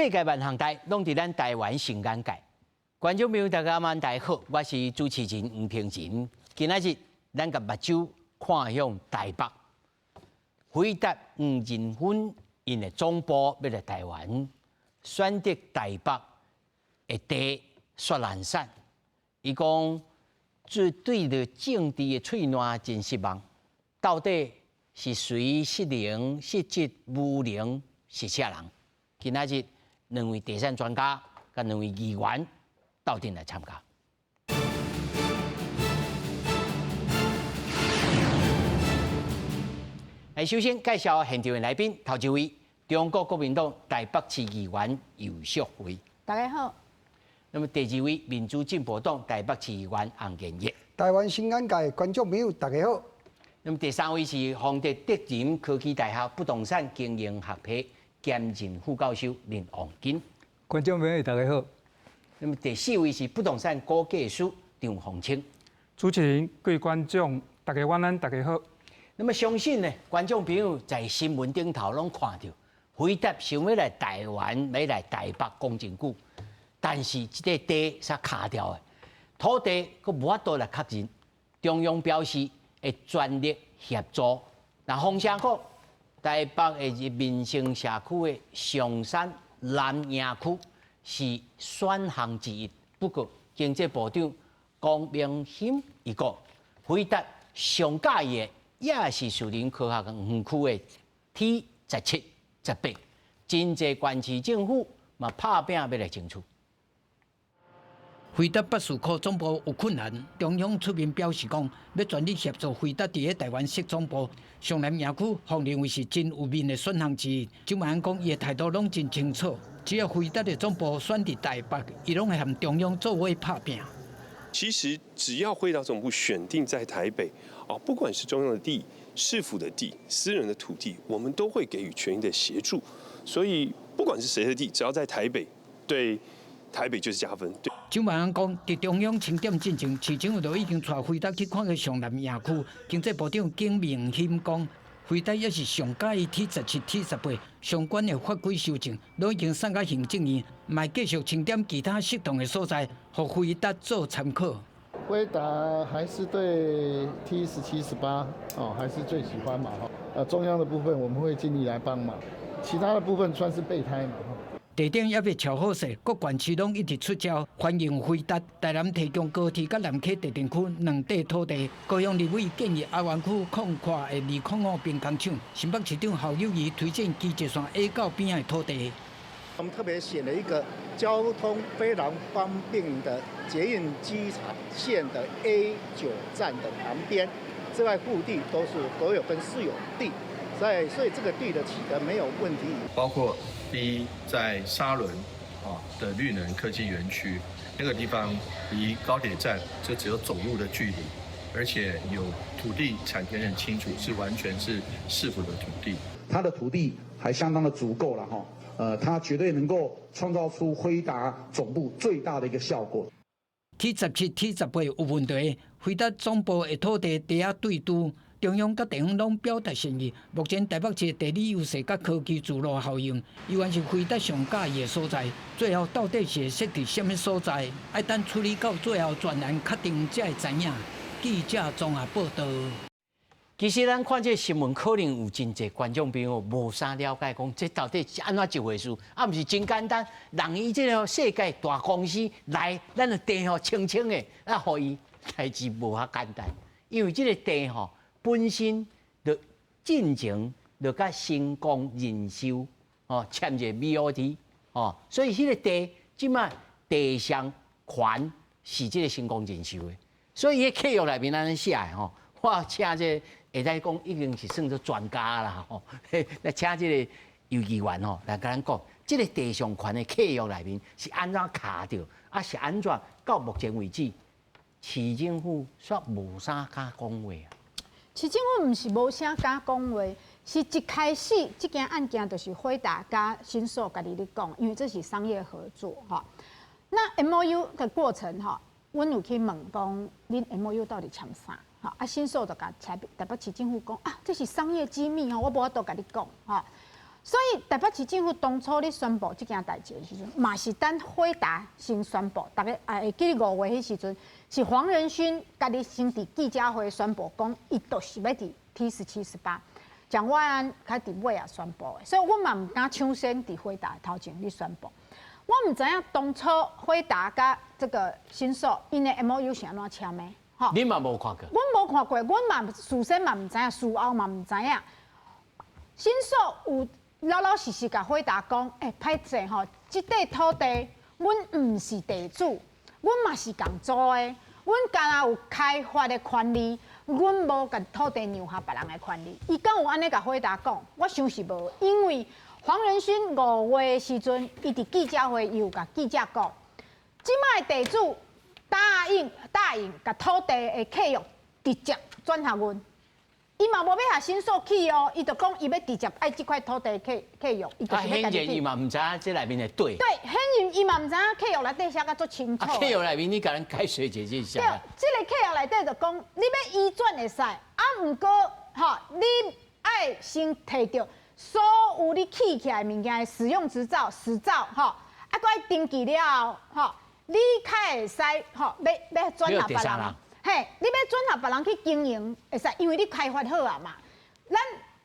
世界万行台拢伫咱台湾新眼界。观众朋友，大家晚大家好，我是主持人吴平晴。今仔日咱甲目睭看向台北，回答黄仁勋因的总部要来台湾，选择台北的地雪兰莪。伊讲，对着政治的喙烂真失望，到底是谁失灵、失职、无能，是啥人？今仔日两位地产专家甲两位议员到底来参加。首先介绍现场的来宾，头一位中国国民党台北市议员游淑慧，大家好。那么第二位民主进步党台北市议员洪建业，台湾新眼界观众朋友大家好。那么第三位是宏德德仁科技大学不动产经营学系兼任副教授林王金，观众朋友大家好。那么第四位是不动产估价师张宏清，主持人、各位观众大家晚安，大家好。那么相信呢，观众朋友在新闻顶头拢看到，回答想要来台湾、要来台北讲真久，但是这个地煞卡掉的，土地佫无法度来确认。中央表示会全力协助。那风声讲，台北的民生社区的上山南营区是选项之一。不过，经济部长江明兴伊讲，回答上介意的也是树林科学园区的 T17、18，真济县市政府嘛拍拼要来争取。回答北市科总部有困难，中央出面表示讲，要全力协助回答伫个台湾设总部。上南营区互认为是真有面的选项之一。周万安讲，伊的态度拢真清楚，只要回答的总部选伫台北，伊拢会和中央做伙拍拼。其实只要回答总部选定在台北，不管是中央的地、市府的地、私人的土地，我们都会给予全力的协助。所以不管是谁的地，只要在台北，对台北就是加分。对。周万安讲，伫中央清点进程，市政府就已经带回答去看个上南营区。经济部长景明兴讲，回答也是上介意 T17、T18相关的法规修正，都已经送到行政院，卖继续清点其他适当的所在，互回答做参考。回答还是对 T17、18还是最喜欢嘛中央的部分我们会尽力来帮忙，其他的部分算是备胎嘛地点也要瞧好势，各县市拢一直出招，欢迎回答。台南提供高铁甲南溪特定区两地土地，高雄立委建议阿湾区扩跨的205兵工厂。新北市长侯友宜推荐基捷线 A 到边的土地。我们特别选了一个交通非常方便的捷运机场线的 A9 站的旁边，这块腹地都是国有跟私有地，所以这个地的取得没有问题。包括第一，在沙仑的绿能科技园区，那个地方离高铁站就只有走路的距离，而且有土地产权很清楚，是完全是市府的土地。它的土地还相当的足够了它绝对能够创造出辉达总部最大的一个效果。T17、T18有问题，回答总部的土地地下对赌。中央甲地方拢表达善意，目前台北市地理优势甲科技自路效应，依然是回答上介意的所在。最后到底是设伫什么所在？要等处理到最后专案确定才会知影。记者综合报道。其实咱看这新闻，可能有真侪观众朋友无啥了解，讲这到底是安怎一回事？毋是真简单，人伊这个世界大公司来，咱的地清清的，互伊代志无遐简单，因为这个地本身就进程就甲新光人寿签一个 BOT 所以迄个地即卖地上权是这个新光人寿的，所以迄契约内面安尼写的我请这会使讲已经是算作专家啦来请这个游议员来甲咱讲，这个地上权的契约内面是安怎卡着，是安怎到目前为止，市政府煞无啥敢讲话啊。市政府毋是无啥敢讲话，是一开始这件案件就是辉达甲新硕家己咧讲，因为这是商业合作那 MOU 的过程阮有去问讲，恁 MOU 到底签啥？新硕就甲台北市政府讲这是商业机密我无法度甲你讲所以台北市政府当初咧宣布这件代志的时阵，嘛是等辉达先宣布，大家会记得5月迄时阵，是黄仁勋家己先伫记者会宣布讲，伊就是要伫 T17、18，蒋万安较伫尾啊宣布的，所以我嘛唔敢抢先伫辉达头前咧宣布。我唔知影当初辉达甲这个新硕因的 MOU 是安怎签的，吼。你嘛无看过？我无看过，阮嘛事先嘛唔知影，事后嘛唔知影。新硕有老老实实甲辉达讲，歹势吼，即块土地阮唔是地主，阮嘛是共租的，阮敢若有开发的权利，阮无甲土地让下别人的权利。伊敢有安尼甲辉达讲？我想是无，因为黄仁勋5月的时阵，伊伫记者会又甲记者讲，即摆地主答应甲土地的契约直接转下阮。伊嘛无要下新数起哦，伊就讲伊要直接爱即块土地契约，伊就是要家己起。显然伊嘛唔知影这内面的对。对，显然伊嘛唔知影契约内底写甲足清楚。契约内面你甲咱解说一下。对，即个契约内底就讲，你要移转会使，毋过吼，你爱先摕到所有你起起来物件的使用执照、执照，吼，搁爱登记了后，吼，你才会使，吼，要转下别人。嘿，你要转下别人去经营会使，因为你开发好啊嘛。咱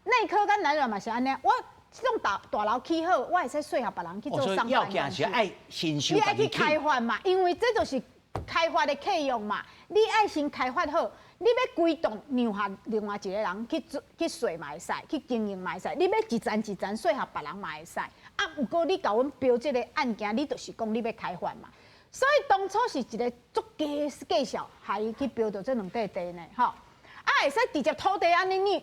内科跟南软嘛是安尼，我这种大楼起好，我会使说下别人去做上班。要件是爱新修。你爱去开发嘛，因为这就是开发的契约嘛。你爱先开发好，你要规栋让下另外一个人去说嘛会使，去经营嘛会使。你要一层一层说下别人嘛会使。不过你甲阮标这个案件，你就是讲你要开发嘛。所以当初是一个足计小，害伊去标到这2块地呢，吼，会使直接土地安尼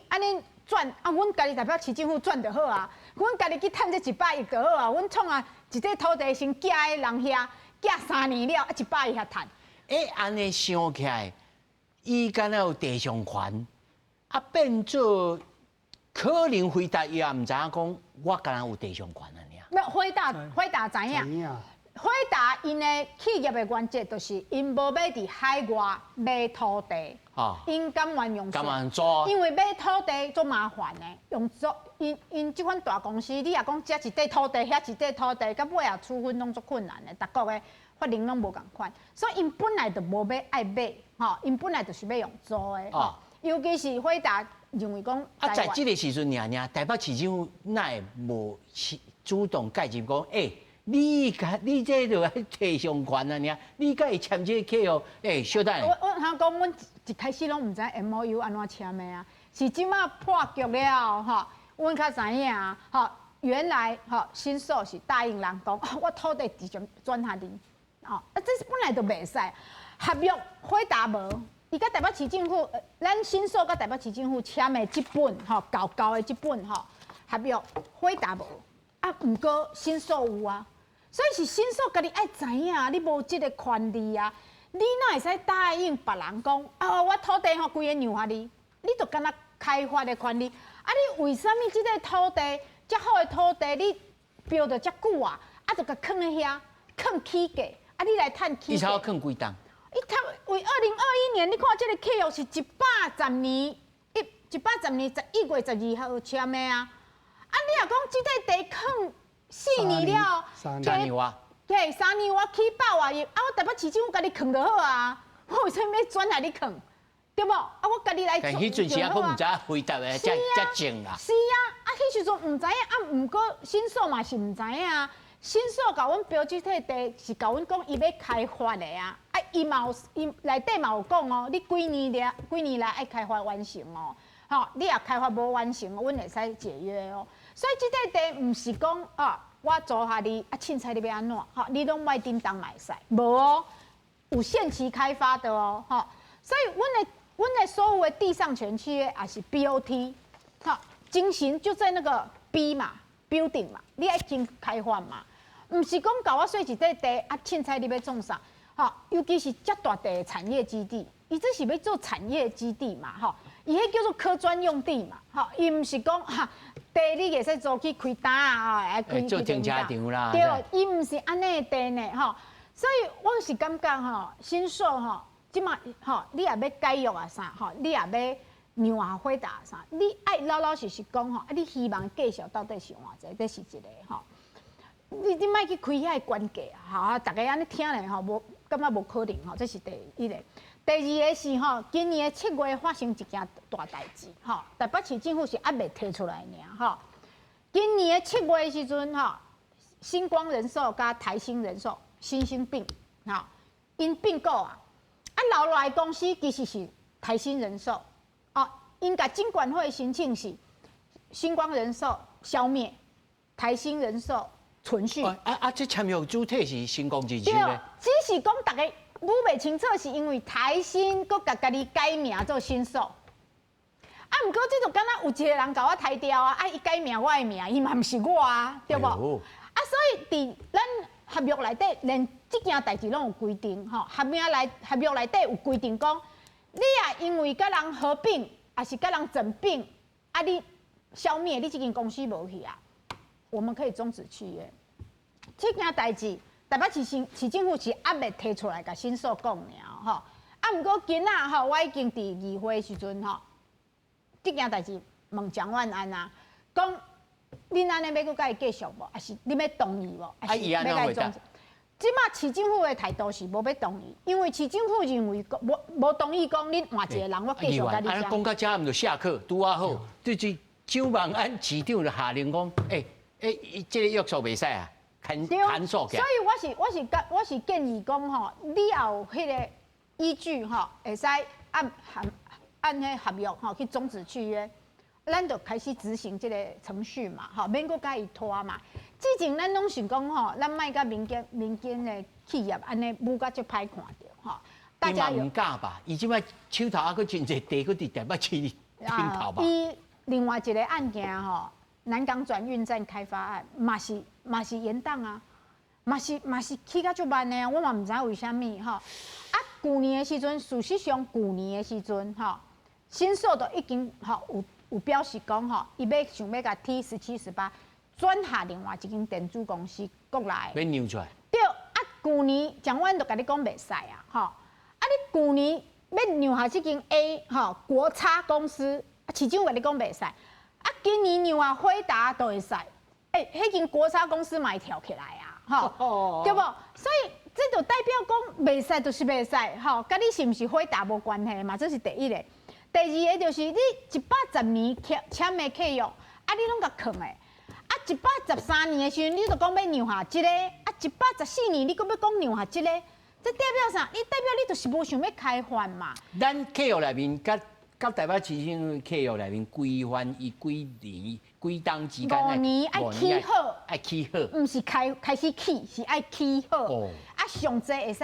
转，阮家己代表市政府转就好啊，阮家己去趁这100亿就好啊，阮创啊一块土地先寄喺人遐，寄3年了，100亿遐趁。安尼想起来，伊敢若有地上权，变做可能回答伊也唔知影讲，我敢若有地上权啊尔。那回答知影。辉达因的企业的原则就是因无要伫海外买土地，因甘愿用租，因为买土地足麻烦的，用租因即款大公司，你若讲遮一块土地，遐一块土地，到尾啊处分拢足困难的，各国的法令拢无共款，所以因本来就无要爱买，吼，因本来就是要用租的，尤其是辉达认为讲，在这个时阵，台北市政府哪会无主动介入讲，你这就要提上权啊！你甲伊签这个契约，小等。我通讲，阮一开始拢唔知 MOU 安怎签的啊，是即马破局了吼，阮较知影啊，吼，原来吼新数是答应人讲，我土地直接转下你，这是本来就袂使，合约回答无，伊甲台北市政府，咱新数甲台北市政府签的这本吼，旧的这本吼合约回答无，毋过新数有啊。所以是新数家己爱知影，你无即个权利啊！你哪会使答应别人讲我土地吼规个让下你，你就敢若开发的权利。你为什么即个土地遮好的土地，你标到遮久啊？就甲囥咧遐，囥起价，你来趁起价。伊才要囥几档？伊为2021年，你看即个契约是110年，110年11月12号签的啊！你若讲即个地囥4年了，3年哇，对，3年我起8万亿，我台北市政府家己囥就好啊，我为什么要转来你囥，对无？我家己来做就好啊。迄阵时啊，佫唔知回答的，才正啦。是啊，迄时阵唔知影，毋过新数嘛是唔知影啊。新数甲阮标这块地是甲阮讲伊要开发的啊，伊内底嘛有讲哦，你几年来爱开发完成哦，吼，你若开发无完成，阮会使解约哦。所以这块地毋是讲我租下你凊彩你要安怎？你拢莫叮当买使，无哦，有限期开发的哦，所以阮的所有的地上权契约也是 BOT， 经行就在那个 B 嘛 ，building 嘛，你爱经开发嘛，毋是讲甲我说一块地凊彩你要种啥，尤其是遮大地的产业基地，伊这是要做产业基地嘛，伊迄叫做科专用地嘛，伊毋是讲地你会使租去开单啊，做停车场啦。对，伊毋是安尼的地呢，所以我是感觉新数即马你也要改约啊啥，你也要牛下回答啥？你爱老老实实讲吼，啊，你希望介绍到底是偌济？这是一个吼。你莫去开遐关价啊！大家安尼听咧吼，无感觉无可能吼，这是第一个。第二个是吼，今年7月发生一件大代志吼，台北市政府是还未提出来尔吼。今年7月的时阵吼，星光人寿加台新人寿新兴并吼，因并购啊，留落来公司其实是台新人寿哦，因甲金管会申请是星光人寿消灭，台新人寿存续。这签约主体是新光人寿对咧。，只是讲大家愈袂清楚，是因为台新佮家己改名做新寿。啊，毋过这就敢若有一个人甲我抬掉啊！伊改名我的名，伊嘛毋是我啊，对无？啊，所以伫咱合约内底，连即件代志拢有规定吼。合约内底有规定讲，你啊因为甲人合并，还是甲人整并，啊你消灭你这间公司无去啊，我们可以终止契约。这件代志，台北市政府是还未提出来甲新寿讲尔吼。啊，毋过今仔吼，我已经伫议会时阵吼。这件代志问蒋万安啊，讲恁安尼要搁甲伊继续无？还是你要同意无？还是要甲伊终止？即马市政府的态度是无要同意，因为市政府认为无同意讲恁换一个人，我继续甲你讲。讲到这毋就下课拄啊好，就是蒋万安市长就下令讲，这个约束袂使啊，砍锁起来。所以我是建议讲吼，你也有迄个依据吼，会使按迄合约吼去终止契约，咱就开始执行这个程序嘛，吼，免搁甲伊拖嘛。之前咱拢想讲吼，咱莫甲民间的企业安尼舞甲足歹看着吼。大家唔敢吧？伊即摆手头还佫真侪地，佫伫台北市顶头吧。伊另外一个案件吼，南港转运站开发案，嘛是延档啊，嘛是起甲足慢的啊，我嘛毋知为虾米吼。啊，去年的时阵，事实上去年的时阵吼。新寿都已经有表示讲伊想要甲 T17、18转下另外一间电子公司国内。要扭出来。对，去年蒋万都甲你讲袂使啊，你去年要扭下这间 A 国差公司，市长甲你讲袂使，今年扭下辉达都会使，迄间国差公司嘛会跳起来啊，对无？所以这就代表讲袂使就是袂使，甲你是毋是辉达无关系嘛，这是第一个。第二个就是你110年签的契约，你拢甲藏的，113年的时阵，你就讲要让下这个，114年你搁要讲让下这个，这代表啥？代表你就是无想要开发嘛。咱契约内面，甲台北市政府契约内面规范伊几年、几档之间5年爱起好，爱起好，毋是开始起，是爱起好。上济会使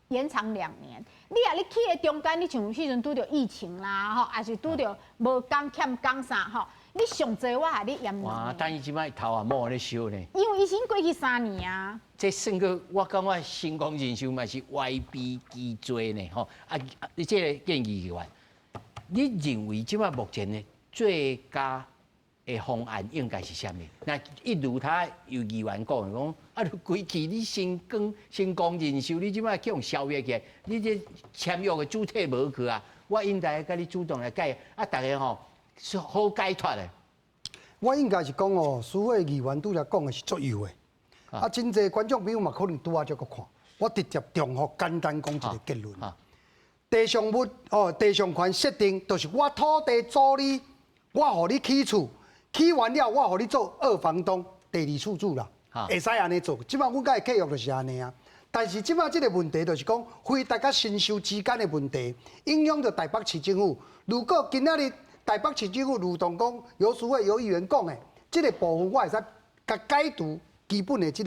延长2年。你起的中间，你像迄阵拄着疫情啦，还是拄着无工欠工啥你上济我还你延2年。哇！但伊即摆头也冇咧烧呢。因为伊先过去3年啊。这算个，我感觉新光人寿嘛是歪逼基多呢你这个建议员，你认为即摆目前呢最佳的方案应该是啥物？那一如他有议员讲规期你新光人寿，你即摆去用消约起来，你这签约的主体无去啊，我应该甲你主动来解，大家是好解脱的。我应该是讲所有议员拄则讲的是足有的，真侪观众朋友嘛可能拄啊才去看，我直接重复简单讲一个结论。地上物地上权设定，就是我土地租你，我互你起厝。起完了，我互你做2房东、第2厝主啦，会使安尼做。即摆阮甲伊契约就是安尼啊。但是即摆即个问题就是讲，辉达甲新秀之间的问题，影响到台北市政府。如果今仔日台北市政府如同讲有所谓有议员讲的，即个部分我会使甲解除基本的即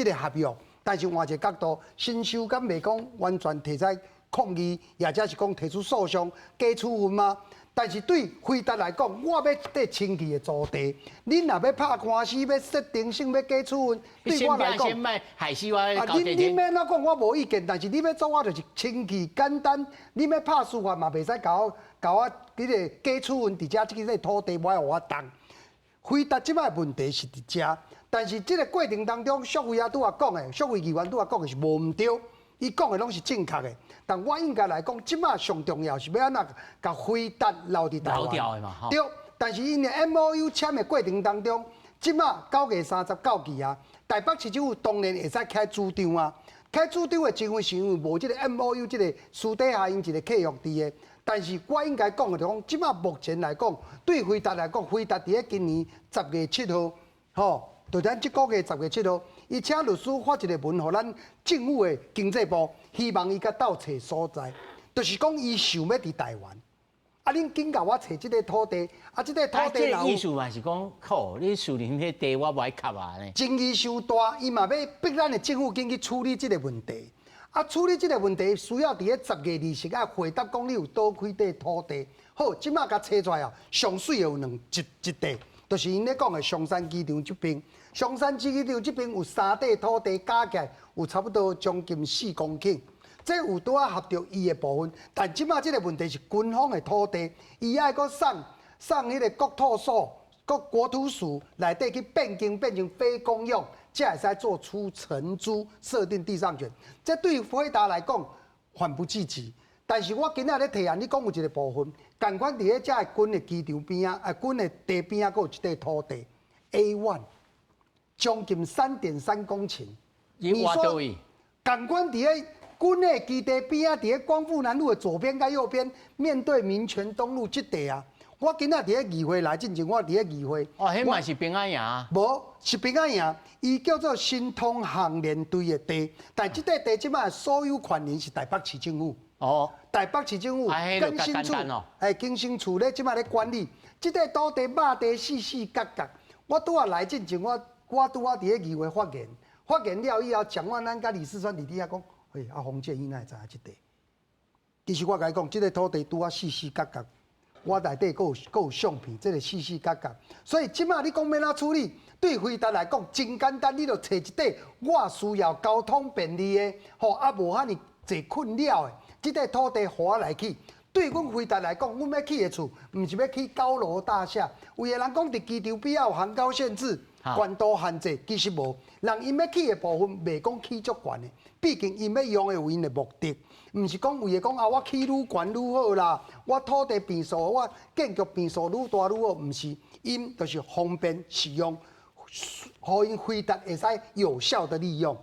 个合约。但是换一个角度，新秀敢袂讲完全提出抗议，或者是讲提出诉讼、加处分吗？但是对辉达来讲，我要得清气的租地，恁若要拍官司、要设定性、要加处分，对我来讲，先卖害死我。恁免哪讲，我无意见，但是你要做我就是清气简单，你要拍司法嘛，袂使搞我迄个加处分，伫遮即个土地我要我动。辉达即摆问题是伫遮，但是即个过程当中，淑慧也拄啊讲的，淑慧议员拄啊讲的是无毋对。伊讲的拢是正确的。但我应该来讲，即马上重要是要安怎甲回答留伫台湾。留掉的嘛，吼。对，但是因的 MOU 签的过程当中，即马9月39日啊，台北市政府当然会使开主张啊。开主张的情况是因为无即个 MOU 即个私底下因一个契约伫的。但是我应该讲的就讲，即马目前来讲，对回答来讲，回答伫咧今年10月7号，吼。就咱即个月10月7号，伊请律师发一个文，互咱政府的经济部，希望伊甲斗找所在，就是讲伊想要伫台湾。啊，恁紧甲我找即个土地，啊，即个土地若意思嘛是讲，好，你树林迄地我无爱卡啊呢。争议伤大，伊嘛要逼咱的政府紧去处理即个问题。啊，处理即个问题需要伫咧10月20日啊回答讲你有倒开地土地。好，即马甲找出来啊，上水的有一地。就是因咧讲的上山机场这边，上山机场这边有3地土地加起来有差不多将近4公顷，这有拄啊合着伊的部分。但即马这个问题是军方的土地，伊爱搁送迄个国土所、国土署内底去变成非公用，才会使做出承租设定地上权。这对辉达来讲缓不济急。但是我今仔咧提案，你讲有一个部分，共款伫咧遮个军的机场边啊，军的地边啊，佫有一块土地 A1， 将近3.3公顷。你话倒位？共款伫咧军的基地边啊，伫咧光复南路的左边甲右边，面对民权东路即地啊。我今仔伫咧议会来进前，我伫咧议会。哦，迄嘛是平安夜。无，是平安夜，伊叫做新通航联队的地，但即块地即摆所有权人是台北市政府。哦，台北市政府更新处，更新处咧，即摆咧管理，即块土地、马地四角角。我拄啊来进前，我拄啊伫咧议会发言了以后，蒋万安甲李四川伫底下讲，嘿，啊洪建伊哪会知影即地？其实我甲伊讲，即块土地拄啊四角角，我内底佫有相片，即个四角角。所以即摆你讲要哪处理？对回答来讲真简单，你就找一块我需要交通便利的，吼啊无遐尼侪困扰的。即块土地互我来起，对阮回答来讲，阮要起的厝，毋是要起高楼大厦。有的人讲伫机场边仔有行高限制、悬度限制，其实无。人因要起的部分，袂讲起足悬的，毕竟因要用的有因的目的，毋是讲为了讲啊，我起愈悬愈好啦，我土地变数，我建筑变数愈大愈好，毋是。因就是方便使用，互因回答会使有效的利用、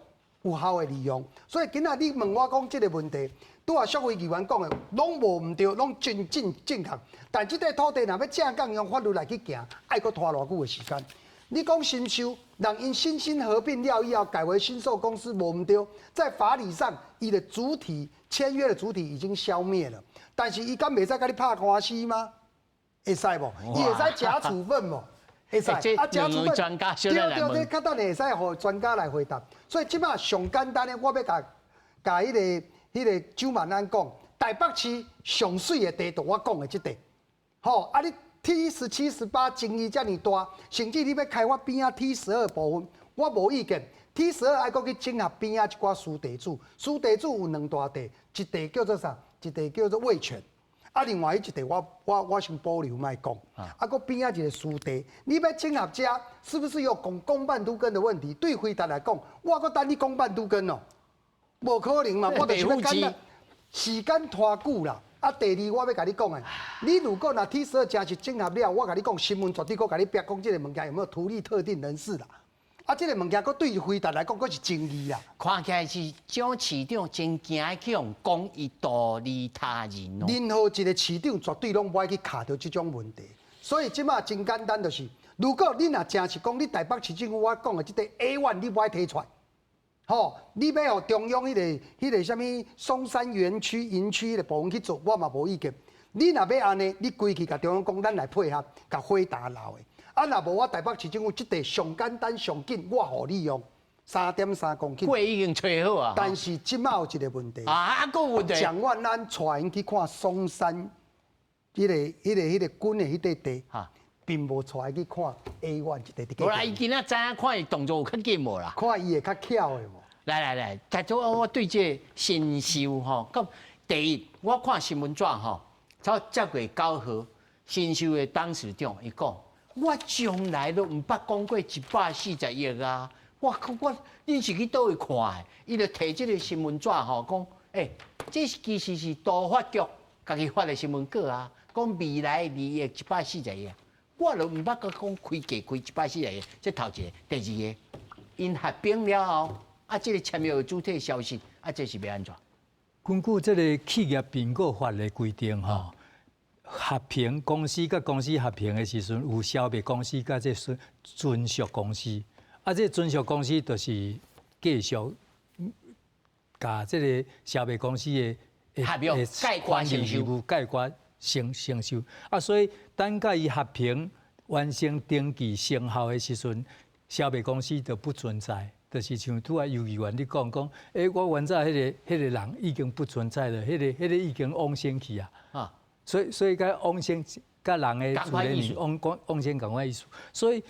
有效的利用。所以今仔你问我讲即个问题。拄啊，社会议员讲的，拢无毋对，拢真正确。但即块土地若要正港用法律来去行，爱搁拖偌久的时间。你讲新收，人因新兴合并了以后改为新售公司无毋对，在法理上，伊的主体签约的主体已经消灭了。但是伊敢袂使甲你拍官司吗？会使无？伊会使假处分无？会使。啊，假处分。专家小来问。对，较等下会使互专家来回答。所以即摆上简单的，我要甲迄个周万安讲，台北市上水的地，就我讲的即地，吼啊！你 T17、18争议遮尔大，甚至你要开发边仔 T12部分，我无意见。T12爱搁去整合边仔一寡私地主，私地主有2大地，一地叫做啥？一地叫做味全，啊，另外一地我先保留莫讲。啊，搁边仔一个私地，你要整合遮，是不是有公办都更的问题？对回答来讲，我搁等你公办都更哦。无可能嘛，我就是要简单，时间拖久啦。啊，第二我要甲你讲的，你如果若 T12真是整合了，我甲你讲，新闻绝对搁甲你逼讲，这个物件有没有图利特定人士啦？啊，这个物件搁对回答来讲，搁是争议啦。看起来是蒋市长真惊去用公益道利他人哦。任何一个市长绝对拢不爱去卡到这种问题，所以即马真简单就是，如果你若真是讲你台北市政府我讲的这个 A1，你不爱提出来。吼，你要互中央迄个什么松山园区营区的部分去做，我嘛无意见。你若要安尼，你规去甲中央讲，咱来配合，甲回答留的。啊，若无我台北市政府即地上简单上紧，我互你用3.3公顷。贵已经吹好啊。但是即马有一个问题。啊，个问题。蒋万安带因去看松山，迄个军的迄块地。并无带去看 A1 一地。无啦，伊今仔知影看伊动作有较紧无啦？看伊会较巧的无？来，大家我对这新秀吼，咁第一，我看新闻纸吼，到10月9号，新秀的董事长伊讲，我从来都毋捌讲过140亿啊，恁是去倒位看的？伊就摕即个新闻纸吼，讲，这其实是都发局家己发的新闻稿啊，讲未来2亿140个，我就毋捌个讲开价开140个，这头一个，第二个，因合并了后，这个签约的主体消息，这是要安怎？根据这个企业并购法的规定，合并公司甲公司合并的时阵，有消灭公司甲这存续公司，这存续公司就是继续甲这个消灭公司的合约管理义务概括承受，所以等甲伊合并完成登记生效的时阵，消灭公司就不存在。就是像拄啊，游议员你讲，我原早迄个人已经不存在了，迄个已经往生去啊。所以甲往生甲人的处理往生共款意思。所以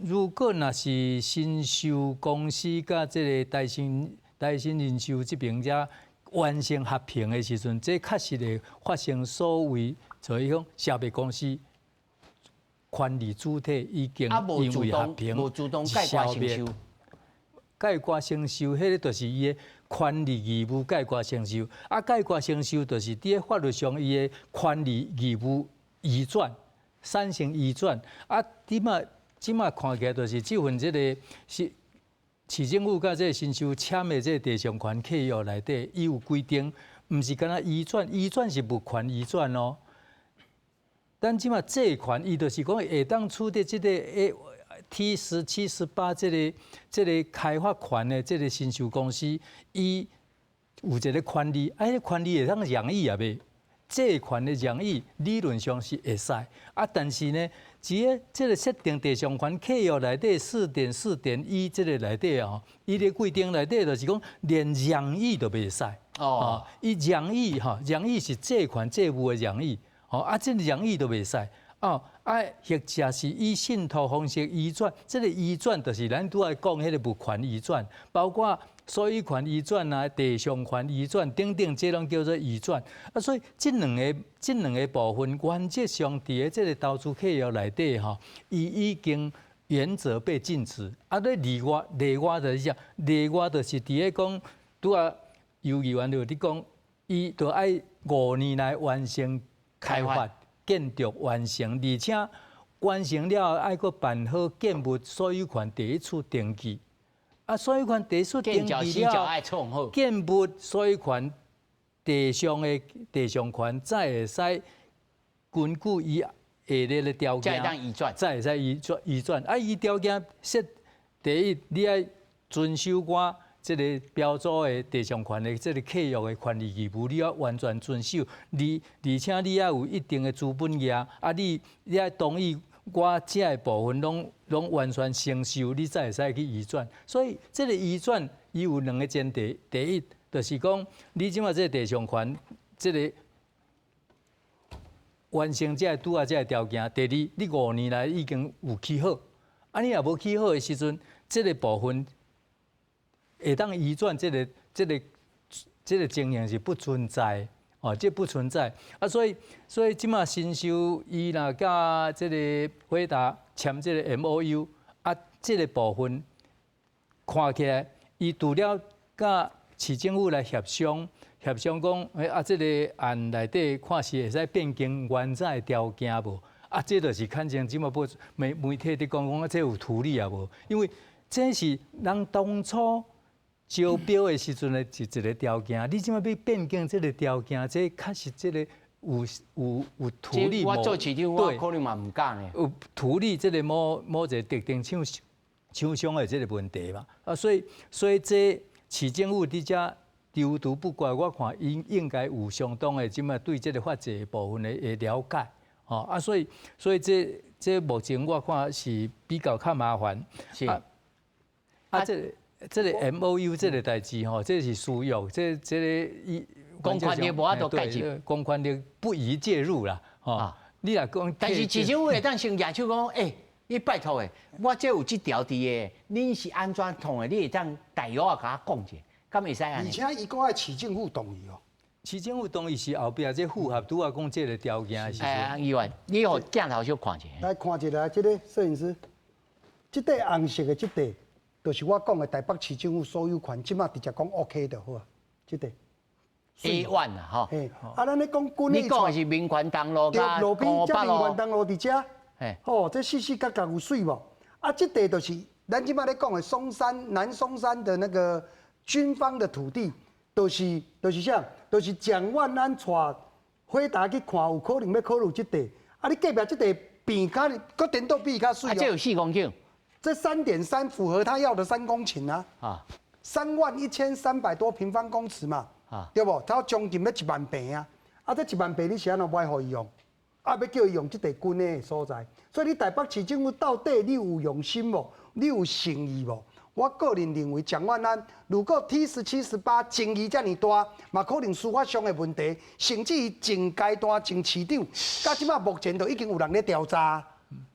如果若是新收公司甲这个台新人寿这边遮完成合并的时阵，这确实会发生所谓所以讲消灭公司管理主体已经因为合并无主动概括承受。概括承受，迄个就是伊的权利义务概括承受。概括承受就是伫咧法律上伊的权利义务移转，产生移转。即马看起来就是这份这个是市政府甲这个新收签的这个地上权契约内底，伊有规定，毋是干那移转，移转是无权移转哦。但即马这权，伊就是讲会当处理这个T17、18这个开发权的这个新收公司，伊有一个权利，权利会当让议也袂，这权的让议理论上是会使，但是呢，这个设定地上权契约内底4.4.1这个内底啊，伊的规定内底就是讲连让议都袂使。伊让议是这权这务的让议，这让议都袂使。或者是以信托方式移转，这个移转就是咱拄仔讲迄个物权移转，包括所有权移转啊、地上权移转等等，这拢叫做移转。所以这两个部分，原则上伫个这个投资契约内底伊已经原则被禁止。例外就是啥？例外就是伫个讲，拄仔游议员就伫讲，伊就爱5年内完成开发。建筑完成，而且完成了爱阁办好建物所有权第一处登记。所有权第一处登记了，建物所有权地上权才会使根据伊下列的条件，才会使移转。伊条件说，第一，你爱遵守我这个标注的地上权的这个契约的权利义务，你要完全遵守。而且你要有一定的资本额，你要同意我这个部分拢完全承受，你才会使去移转。所以这个移转伊有2个前提，第一就是讲你即马这个地上权这个完成这拄啊这个条件。第二，你5年来已经有起好，你若无起好的时阵，这个部分。会当移转这个情形是不存在，这不存在。所以即马新收伊若甲这个辉达签这个 MOU，这个部分看起来，伊除了甲市政府来协商讲，这个案内底看是会使变更原早的条件无？这就是看见即马媒体伫讲，这有处理啊无？因为这是人当初。招标的时阵的一个条件，你即马要变更这个条件，这确实这个有处理。我做市长，我可能嘛唔敢呢。有处理这个某一个特定厂商的这个问题嘛。所以这市政府伫遮丢毒不怪，我看应该有相当的即马对这个法制部分的了解。所以这目前我看是比较较麻烦。是。这个 MOU 这个代志这是需要这个公权力无法度介入，公权力不宜介入啦。你若讲，但是市政府会当先举手讲，你拜托的，我这有这条伫的，恁是安怎通的？你会当大约甲我讲者，敢会使安尼？而且伊讲爱市政府同意哦。市政府同意是后壁这符合拄啊讲这个条件的时阵。议员，你互镜头小看者。来看一下，这个摄影师，这块红色的这块。就是我讲的台北市政府所有权，即马直接讲 OK 就好啊，即个。A1啊，吼。嘿，啊，咱咧讲军你讲的是民权东路甲路边遮民权东路伫遮，嘿，吼，这四角角有水无？啊，这地就是咱即马咧讲的松山南松山的那个军方的土地，就是啥？就是蒋万安带辉达去看，有可能要考虑这地。啊，你隔壁这地边较，搁颠倒比较水哦。这有4公顷。这3.3符合他要的3公顷啊。啊。31300多平方公尺嘛。啊。对不？他将近要1万平啊。啊，这1万平你是安怎买互伊用？啊，要叫伊用这地军的所在。所以你台北市政府到底你有用心无？你有诚意无？我个人认为，蒋万安如果 T17、18争议这么大，嘛可能司法上的问题，甚至于前阶段前市长，到即马目前都已经有人咧调查，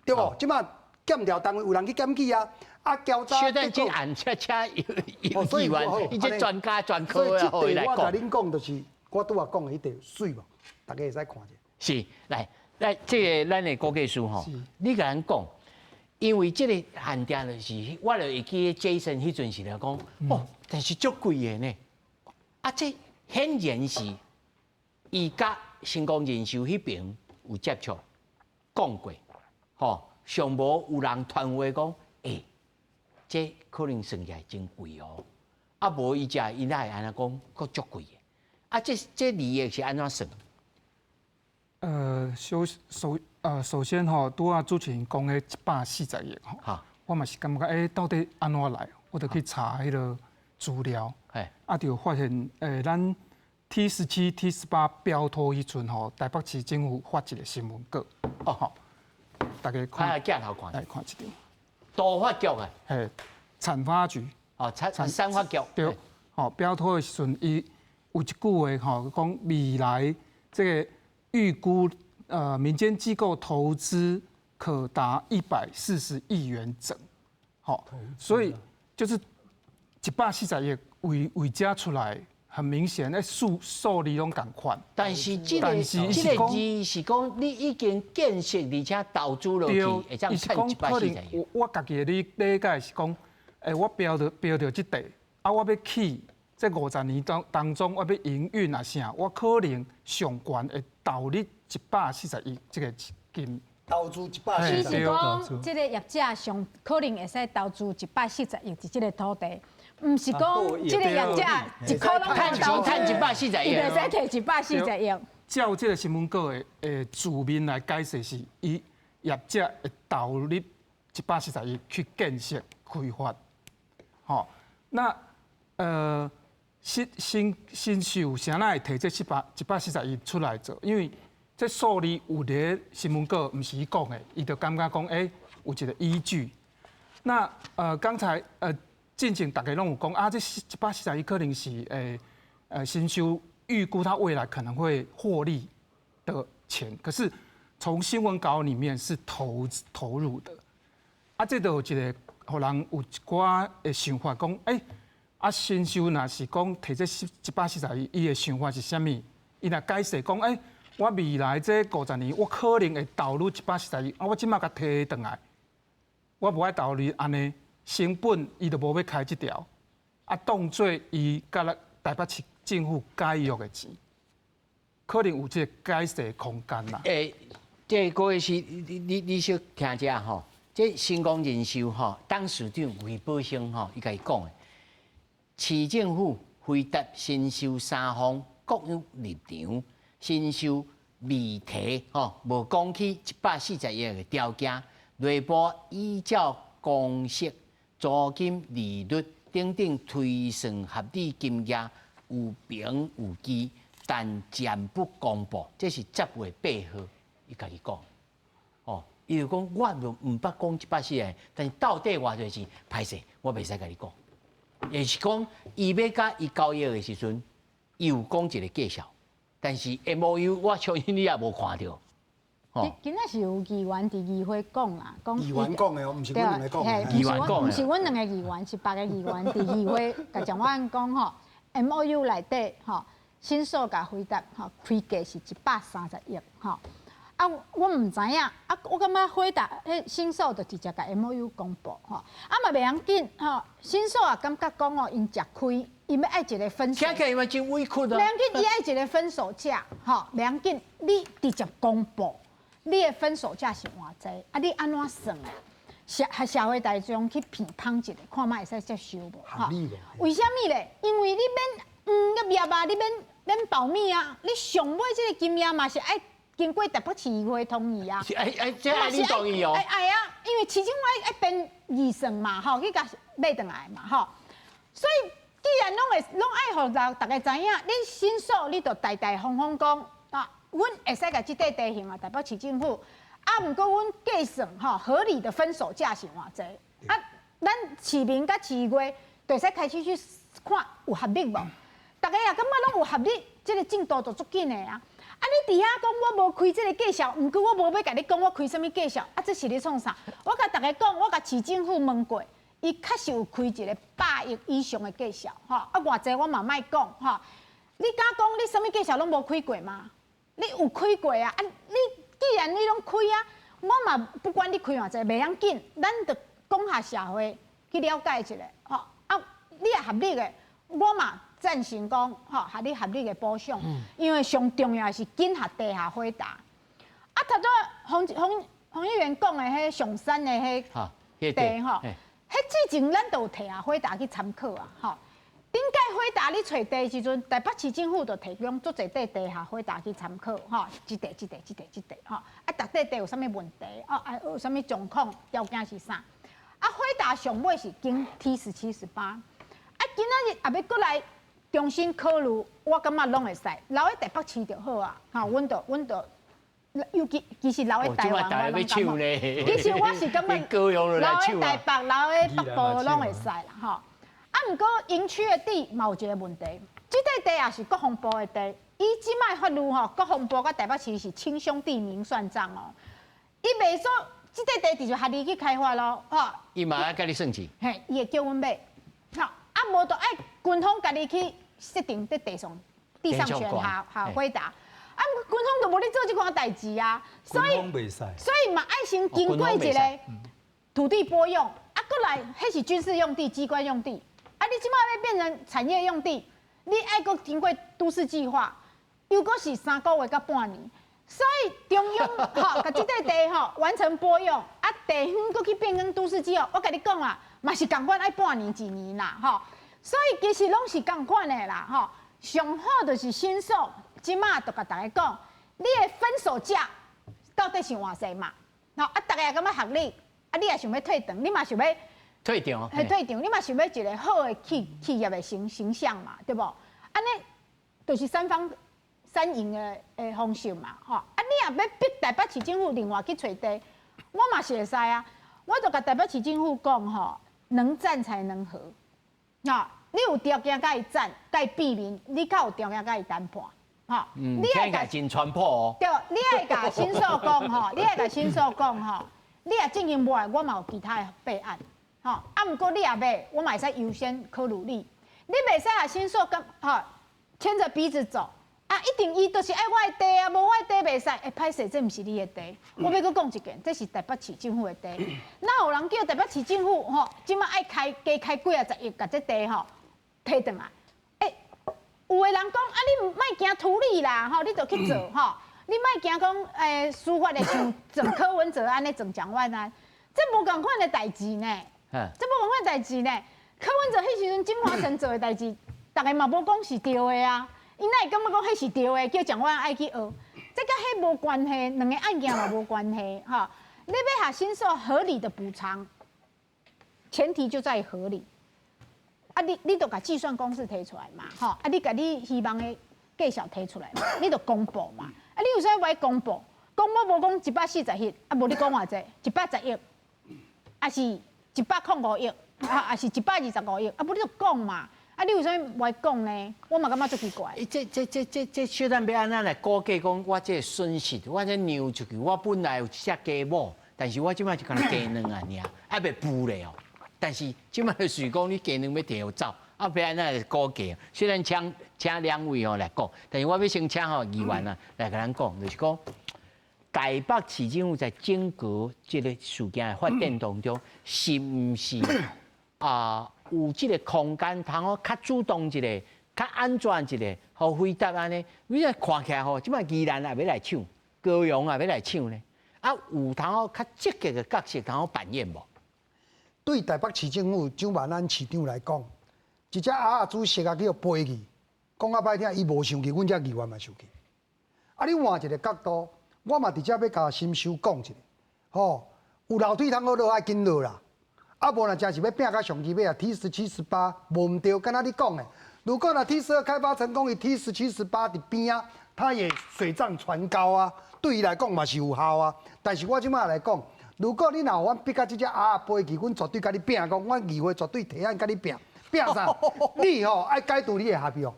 对不？即马检调单位有人去检举啊，啊调查。现在这案车有议员，伊这专家专科啊，所以来我甲恁讲，就是我拄仔讲的迄地水无，大家会使看者。是，来，这个咱的国计师吼，你甲咱讲。因为这个限定就是，我就会记 Jason 迄阵时来讲，哦，但是足贵的呢。啊，这显然是伊甲新光人寿迄边有接触，讲过，吼，上无有人传话讲，这可能算起来真贵哦。啊，无伊只伊那会安尼讲，佫足贵的。啊，这利益是安怎算？首先吼，拄仔主持人讲的140亿吼，我嘛是感觉到底安怎来？我就去查迄个资料，啊，就发现咱 T17、T18标托迄阵吼，台北市政府发一个新闻稿，吼，大家看，来镜头看，来看一张，都发局的，嘿，产发局，产发局，对，吼，标托的时阵，伊有一句话吼，讲未来这个预估。民间机构投资可达140亿元整，好，所以就是140亿为加出来，很明显，那受利拢共款。但是这个字是讲你已经建设而且投资落去，会这样趁140亿。我家己的理解是讲，我标到这地，啊，我要起这50年当中，我要营运啊啥，我可能上悬会投入140亿这个金。投资140亿。其实讲，这个业者上可能会使投资140亿伫这个土地，唔是讲这个业者一块拢趁140亿，伊就使摕140亿。照这个新闻稿的字面来解释是，伊业者会投入140亿去建设开发，好，那新秀啥那会摕这140亿出来做？因为这数字有伫新闻稿，唔是伊讲的，伊就感觉讲，有一个依据。那刚才进前大家拢有讲啊，这140亿可能是新秀预估他未来可能会获利的钱，可是从新闻稿里面是投入的，啊，这都有一个互人有一寡的想法讲，啊，新秀若是讲摕这140亿，伊的想法是啥物？伊若解释讲，我未来这50年，我可能会投入140亿，啊，我即马甲摕回来，我无爱投入安尼，成本伊就无要开这条，啊，当做伊甲咱台北市政府解约的钱，可能有这个解释的空间啦。这各位是你小听者吼，这新光人寿吼，董事长魏宝生吼，伊甲伊讲的。市政府回答新秀三方各有立场，新秀未提无讲起140亿的条件，内部依照公式、租金利率等等推算合理金额，有凭有据，但暂不公布。这是10月8号，伊家己讲。伊就讲我就唔捌讲140亿，但是到底偌侪钱，歹势，我袂使甲你讲。也是讲，伊要甲伊交易的时阵，伊有讲一个介绍，但是 MOU 我相信你也无看到。今仔是有议员伫议会讲啦，讲议员讲的，唔是阮两个讲的。议员讲的，唔是阮两个议员，是别个议员伫议会甲蒋万安讲吼 ，MOU 内底吼，新数甲回答吼，开价是130亿吼。啊，我唔知影，啊，我感觉回答迄新手就直接甲 MOU 公布吼，啊嘛袂要紧吼，新手也感觉讲哦，因食亏，因要爱一个分手，听起来嘛真委屈啊。袂要紧，伊爱一个分手价，吼，袂要紧，你直接公布，你的分手价是偌济，啊，你安怎算的？社会大众去评判一下，看卖会使接受无？合理无？为什么咧？因为你免业啊，你免保密啊，你上尾这个金额嘛是爱经过台北市议会同意啊。这爱你同意哦。哎啊，因为市政府爱编预算嘛，吼，去甲买倒来嘛，吼。所以既然拢爱互大家知影，你申诉你就大方方讲啊，阮会使甲即块地形啊，台北市政府。啊，毋过阮计算吼，合理的分手价是偌济？啊，咱市民甲市议会就使开始去看有合理无？大家也感觉拢有合理，这个进度就足紧的啊！啊，你伫遐讲我无开这个计销，毋过我无要甲你讲我开什么计销，啊，这是咧创啥？我甲大家讲，我甲市政府问过，伊确实有开一个100亿以上的计销，吼，啊，偌济我嘛莫讲，吼，你敢讲你什么计销拢无开过吗？你有开过啊？啊，你既然你拢开啊，我嘛不管你开偌济，袂要紧，咱着讲下社会去了解一下，吼啊，你也合理的，我嘛赞成讲，吼，合你合理的补偿，因为上重要的是紧下地下回答。啊，头拄洪议员讲的迄上山的迄地吼，迄之前咱都有摕下回答去参考啊，吼。顶届回答你找地的时阵，台北市政府就提供足侪地下回答去参考，吼，一地，吼，啊，逐地有啥物问题，哦，啊，有啥物状况，条件是啥？啊，回答上尾是经 T17、18，啊，今仔日也要过来重新考虑，我感觉拢会使，留喺台北市就好啊，吼，阮就，尤其实留喺台湾，我拢感觉，其实我是感觉留喺台北、留喺北部拢会使啦，吼。啊，毋过营区的地嘛有一个问题，即块地也是国防部的地，伊即摆法律吼，国防部甲台北市是亲兄弟明算账哦。伊袂说即块地就合你去开发咯，吼。伊嘛爱甲你算钱。嘿，伊会叫阮买，吼，啊无就爱军方家己去设定在地上权下回答，啊，军方就无咧做即款代志啊，所以嘛爱先经过一个土地拨用，啊，过来迄是军事用地、机关用地。啊！你即摆要变成产业用地，你爱阁经过都市计划，又阁是3个月到半年，所以中央吼，甲即块地吼完成拨用，啊，地方阁去变更都市计划，我甲你讲啊，嘛是共款爱半年1年啦，吼，所以其实拢是共款的啦，吼，上好就是新手，即摆就甲大家讲，你的分手价到底是偌济嘛？吼，啊，大家也感觉合理，啊，你也想要退场，你嘛想要。退场，退场，你嘛想要一个好的企业的形象嘛，对不？安尼就是三赢的方式嘛，吼！啊，你也要逼台北市政府另外去找地，我嘛是会使啊。我就甲台北市政府讲吼，能战才能和，啊，你有条件甲伊战，甲伊避免，你较有条件甲伊谈判，吼。你爱甲真传播哦。对，你爱甲申诉讲吼，你爱甲申诉讲吼，你也进行无来，我嘛有其他的备案。吼，啊，毋过你也要，我嘛会使优先考虑你。你袂使啊，申诉咁吼，牵着鼻子走啊！一定伊就是爱我的地啊，无我的地袂使。歹势，这毋是你的地。我要阁讲一件，这是台北市政府的地。哪有人叫台北市政府吼，即摆爱加开几啊10亿，甲这地吼摕转来？有的人讲啊，你莫惊处理啦，吼，你就去做吼。你莫惊讲司法的像整柯文哲安尼整蒋万安，这无共款的代志呢。这无共款代志呢，柯文哲迄时阵金华城做的代志，大家嘛无讲是对的啊。因哪会感觉讲迄是对的，叫蒋万安爱去学，这甲迄无关系，两个案件嘛无关系哈。你要下申诉合理的补偿，前提就在于合理。啊，你就把计算公式提出来嘛，哈，啊，你把你希望的计小提出来嘛，你就公布嘛。啊，你有啥要公布？讲我无讲140亿，啊，无你讲偌济，110亿，啊是。105亿，啊，是125亿，啊，不你就讲嘛，啊，你为什么不讲呢？我嘛感觉足奇怪。这小咱要安怎来估计讲，我这损失，我这让出去，我本来有只鸡母，但是我即摆就干鸡卵啊，尔还袂补咧哦。但是即摆就是讲你鸡卵要摕走，啊，要安怎来估计？虽然请两位哦来讲，但是我要先请吼议员啊来甲咱讲，就是讲，台北市政府在整个这个事件的发展当中，是毋是有这个空间，通好较主动一个、较安全一个，互回答安尼？你看起来吼，即摆宜兰也要来抢，高雄也要来抢呢。有通好较积极的角色，通好扮演无？对台北市政府蒋万安市长来讲，一只鸭子食啊叫飞去，讲啊歹听，伊无生气，阮遮议员嘛生气。你换一个角度，我嘛伫遮要甲新秀讲一下，吼，有楼梯通好落，爱紧落啦。无若真是要拼到上基尾啊 ，T17、18无毋对，敢若你讲的。如果若 T12开发成功，伊 T17、18伫边啊，它也水涨船高啊，对伊来讲嘛是有效啊。但是我即摆来讲。如果你若有阮逼到即只鸭飞去，阮绝对甲你拼，讲阮议会绝对提案甲你拼，拼啥？你爱改读你的合约。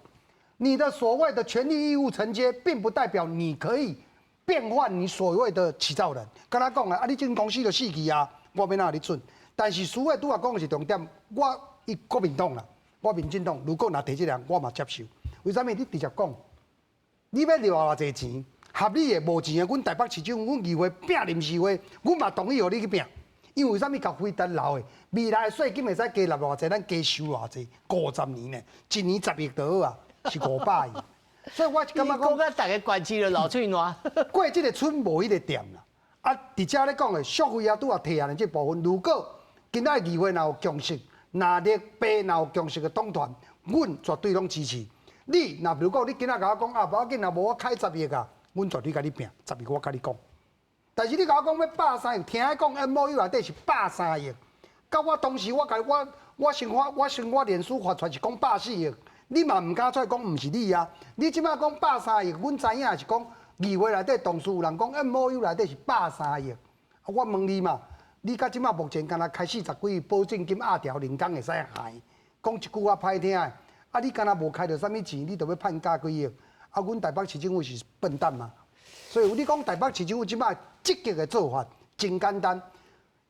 你的所谓的权利义务承接，并不代表你可以变换你所谓的起造人。跟他讲你这间公司就死去啊，我要哪你准？但是苏伟拄啊讲的是重点，国民党啦，我民进党，如果若提这人，我嘛接受。为什么？你直接讲，你要留偌济钱？合理的、无钱的，阮台北市政府、阮议会拼临时会，阮嘛同意互你去拼。因为为啥物甲飞达留的？未来的税金会使加纳偌济，咱加收偌济？50年呢，一年10亿就好啊，是500亿。所以我感觉讲，大家关注了老翠暖，过即个村无迄个店啦。伫遮咧讲的续费拄啊提案的这部分，如果今仔议会若有共识，若立法若有共识的党团，阮绝对拢支持。你如果你今仔甲我讲无要紧，若无我开10亿啊。阮绝对甲你拼，10亿我甲你讲。但是你甲我讲要130亿，听伊讲 MOU 内底是130亿，到我当时我先我脸书发出是讲140亿，你嘛毋敢出来讲毋是你啊？你即摆讲130亿，阮知影是讲议会内底同事有人讲 MOU 内底是130亿，我问你嘛，你甲即摆目前敢若开40几亿保证金压条，人工会使害？讲一句我歹听的，你敢若无开着啥物钱，你就要判加几亿？阮台北市政府是笨蛋嘛，所以你讲台北市政府即摆积极的做法真简单。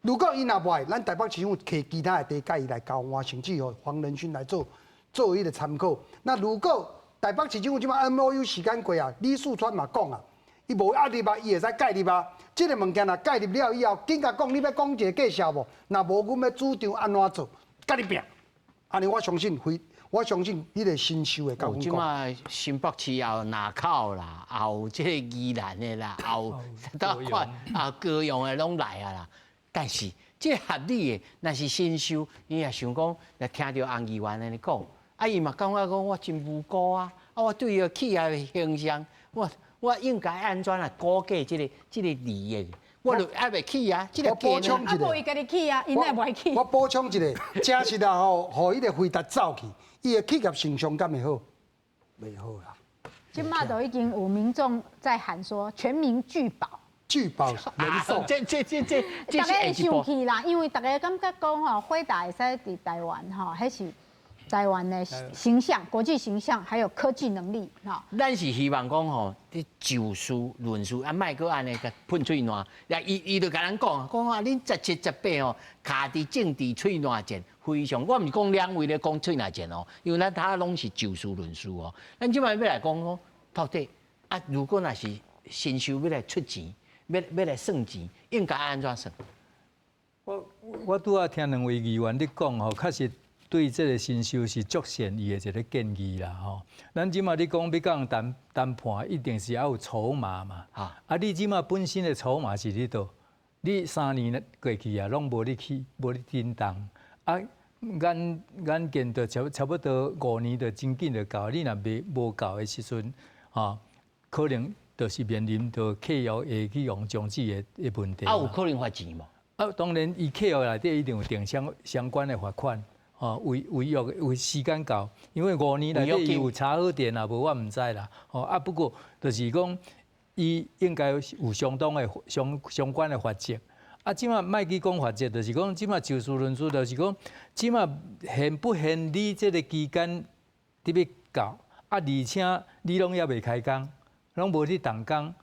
如果伊若不爱，咱台北市政府摕其他的地价伊来交换，甚至乎黄仁勋来做伊的参考。那如果台北市政府即摆 MOU 时间过啊，李四川嘛讲啊，伊无压力吧，伊会使介入啊。即个物件若介入了以后，紧甲讲你要讲一个介绍无？若无，阮要主张安怎做，甲你拼。安尼我相信迄个新秀会甲阮讲。即卖新北市也有南口啦，也有即个宜兰的啦，也有高雄的拢来啊啦。但是即个合理的，若是新秀，伊也想讲，来听到洪议员安尼讲，伊嘛感觉讲我真无辜啊，我对伊个企业的形象，我应该安怎来估计即个利益？我就还袂起啊！即个补充一个，无伊家己起啊，因也袂起。我补充一个，真实啊吼，互迄个回答走去，伊的企业形象敢会好？袂好啦。今嘛都已经有民众在喊说全民拒保。拒保人寿，这大家会生气啦，因为大家感觉讲吼，辉达会使伫台湾吼，迄是台湾的形象、国际形象，还有科技能力哈。咱是希望讲吼，你就事论事，莫搁安尼甲喷嘴烂。伊就甲咱讲啊，恁17、18吼，卡伫政治嘴烂战，非常。我毋是讲两位咧讲嘴烂战哦，因为咱他拢是就事论事哦。咱即摆要来讲讲，到底如果若是新秀要来出钱，要来算钱，应该安怎算？我拄仔听两位议员咧讲吼，确实。对这个新秀是足善意的一个建议啦吼。咱即马你讲要讲谈判，一定是要有筹码嘛。你即马本身的筹码是伫倒？你3年过去啊，拢无你去，无你震动。眼见着差不多5年就真紧就到。你若无到的时阵，可能就是面临着客户会去用终止的问题。有可能罚钱无？当然，伊客户内底一定有定相关的罚款。违约为时间到，因为5年内底有查好电啊，无我毋知啦。不过就是讲，伊应该有相当的相关的法则。即马莫去讲法则，就是讲即马就事论事，就是讲即马限不限你这个期间你要到，而且你拢也未开工，拢无去动工，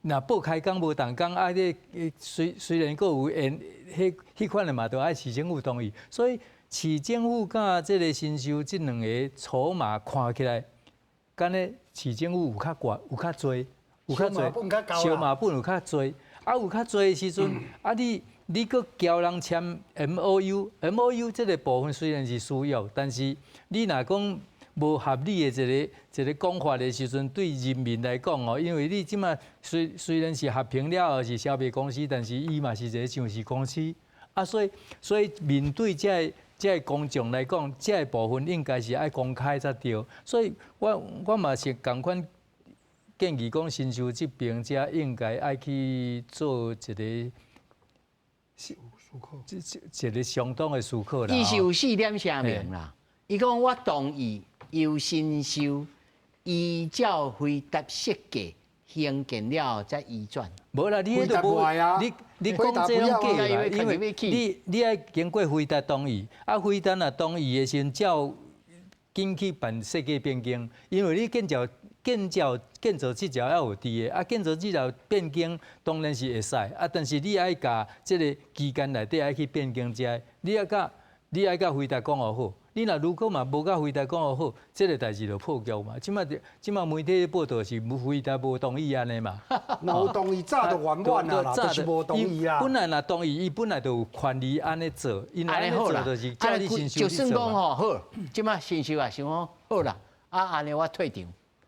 若报开工无动工，虽然佫有迄款的嘛，都爱市政府同意，所以。市政府甲这个新秀这两个筹码看起来，敢咧市政府有较悬、有较多、有较侪，小马本有较侪，啊有较侪的时阵，啊你搁交人签 MOU 这个部分虽然是需要，但是你若讲无合理的一个讲法的时阵，对人民来讲哦，因为你即马虽然是合并了后是消费公司，但是伊嘛是一个上市公司，啊所以面对这公众来讲，这部分应该是爱公开才对，所以我嘛是共款建议讲，新秀这边才应该爱去做一个。一个相当的思考啦。伊是有4点声明啦。伊讲我同意由新秀依照回答设计兴建了再移转。无啦，你迄都无，你讲这种假啦，因为你爱经过回答同意，啊回答若同意的时，照紧去办设计变更，因为你建造这条要有地的，啊建造这条变更当然是会使，啊但是你爱甲这个期间内底爱去变更遮，你爱甲回答讲好好，你若如果嘛无甲回答讲好好，这个代志就破局嘛。即马媒体报道是无回答无同意安尼嘛。无同意早就完完啦，就是无同意啦。本来若同意，伊本来就有权利安尼做，因为安尼做就是叫你新秀去做嘛。就算讲吼好，即马新秀也想讲好啦，啊安尼我退场。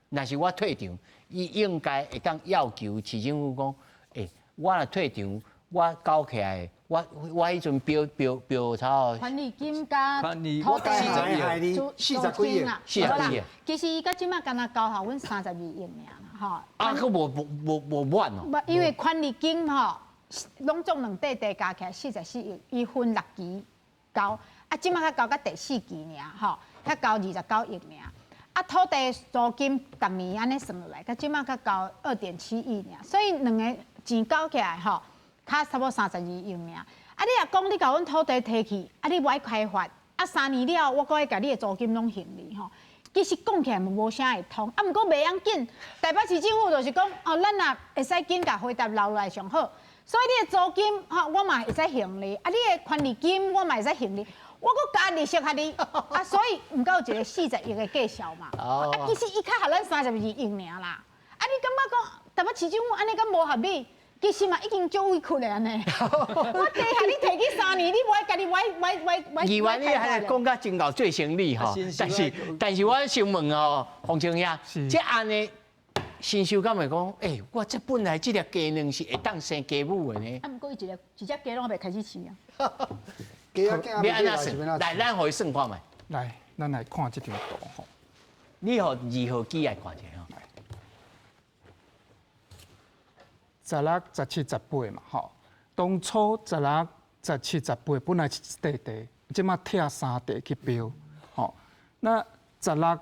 若是我退场，伊应该会当要求市政府讲，我若退场，我交起来，我迄阵标钞。权利金加土地40几亿啦，40几亿。其实伊到即马敢若交互阮32亿尔啦，吼。啊，佫无满哦。无，因为权利金吼，拢总两块地加起来44亿，伊分6期交，啊，即马才交到第4期尔，吼，才交29亿尔。啊，土地租金逐年安尼算落来，到即马才交2.7亿尔，所以两个钱交起来吼，较差不多32亿尔。啊，你若讲你甲阮土地摕去，啊，你无爱开发，啊，3年了，我搁爱甲你的租金拢行哩吼。其实讲起来无啥会通，啊，毋过袂要紧。台北市政府就是讲，哦，咱若会使紧甲回答留落来上好。所以你的租金吼，我嘛会使行哩，啊，你的权利金我嘛会使行哩。我搁加利息给你，啊，所以毋够一个40亿的计销嘛。啊，其实伊较合咱32亿尔啦。啊，你感觉讲台北市政府安尼敢无合理？其实嘛已经足委屈的安尼。我地下你摕去3年，你无爱家己歪。议员你还讲甲真够最生理吼，但是我想问哦，洪清兄，这安尼新秀敢会讲，我这本来这粒鸡卵是会当生鸡母的呢？啊，毋过伊一只鸡卵未开始饲啊。要安怎算？来，咱互伊算看觅。来，咱来看这张图吼。你互2号机来看者吼。16、17、18嘛，吼。当初16、17、18本来是一地，即马拆3地去标，吼。那16